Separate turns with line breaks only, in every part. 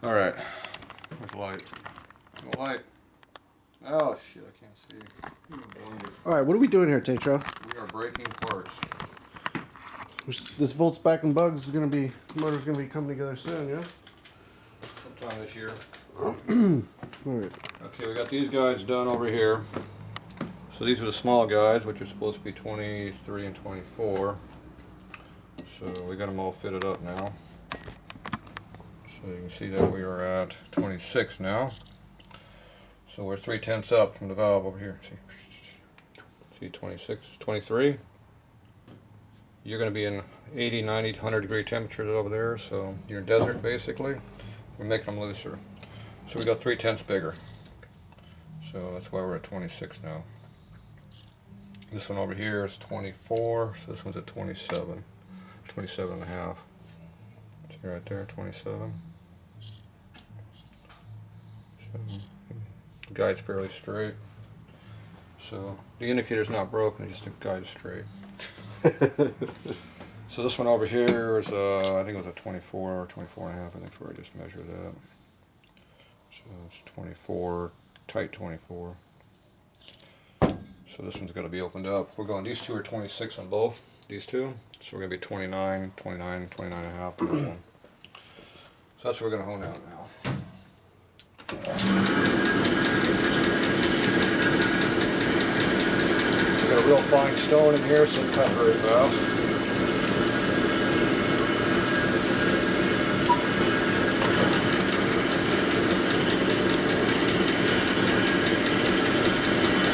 Alright, where's the light? The light. Oh shit, I can't see.
Alright, what are we doing here, Tatro?
We are breaking parts.
This Volts Back and Bugs is gonna be, motor's gonna be coming together soon, yeah?
Sometime this year.
Alright.
Okay, we got these guides done over here. So these are the small guides, which are supposed to be 23 and 24. So we got them all fitted up now. So you can see that we are at 26 now. So we're 3/10 up from the valve over here. See 26, 23. You're going to be in 80, 90, 100 degree temperatures over there, so you're in desert basically. We're making them looser. So we got 3/10 bigger. So that's why we're at 26 now. This one over here is 24, so this one's at 27. 27 and a half. See right there, 27. So the guide's fairly straight. So the indicator's not broken, it's just the guide's straight. So this one over here is, I think it was a 24 or 24 and a half, I think is where I just measured that. So it's 24, tight 24. So this one's going to be opened up. We're going, these two are 26 on both, these two. So we're going to be 29, 29, 29 and a half on this one. So that's what we're going to hone out now. We've got a real fine stone in here, so it cut very fast.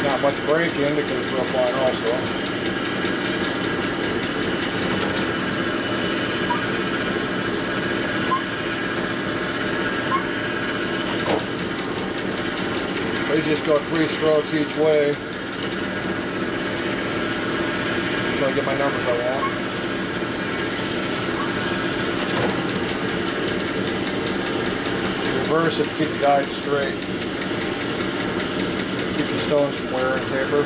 Not much break in because it's real fine also. So you just go 3 strokes each way. So I get my numbers I want. Reverse it to keep the guide straight. Keep the stones from wear and taper.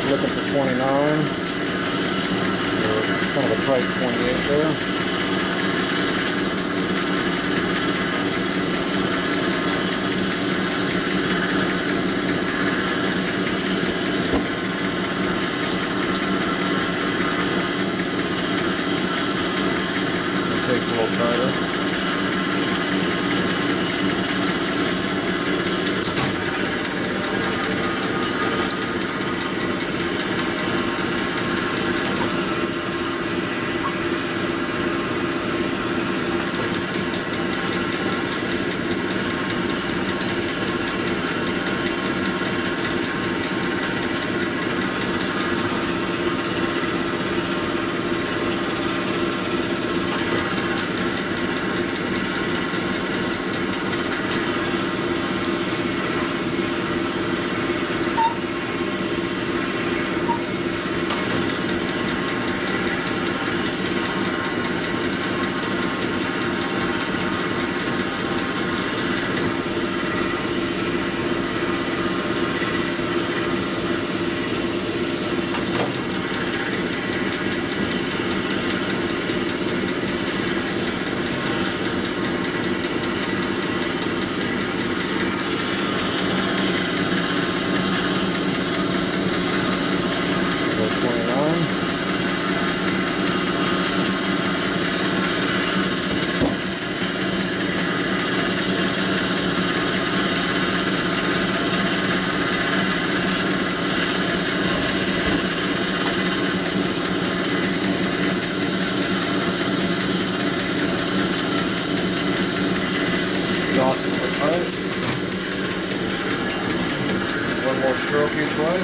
Looking for 29. Kind of a tight 28 there. Takes a little tighter. One more stroke each way.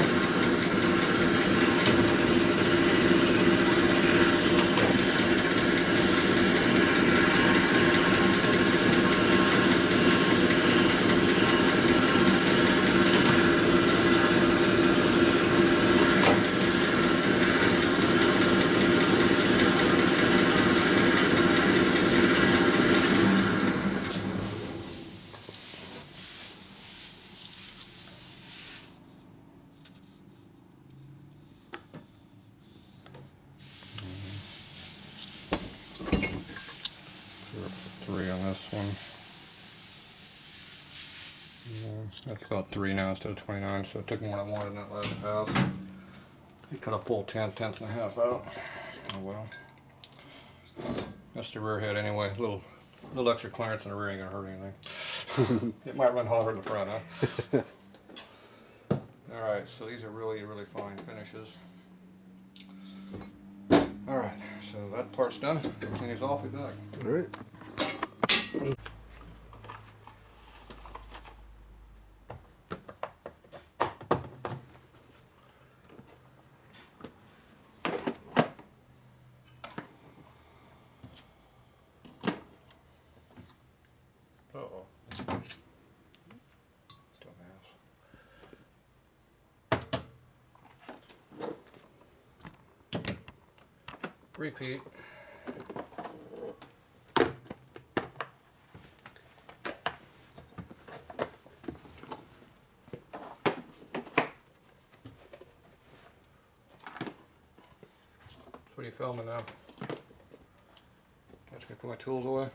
That's about 3 now instead of 29, so it took more than I wanted in that last pass. He cut a full 10/10 and a half out. Oh well. That's the rear head anyway. Little extra clearance in the rear ain't gonna hurt anything. It might run hotter in the front, huh? Alright, so these are really, really fine finishes. Alright, so that part's done. Clean these off, be back.
Alright.
Uh-oh. Dumbass. Repeat. What are you filming now? Catch me put my tools away.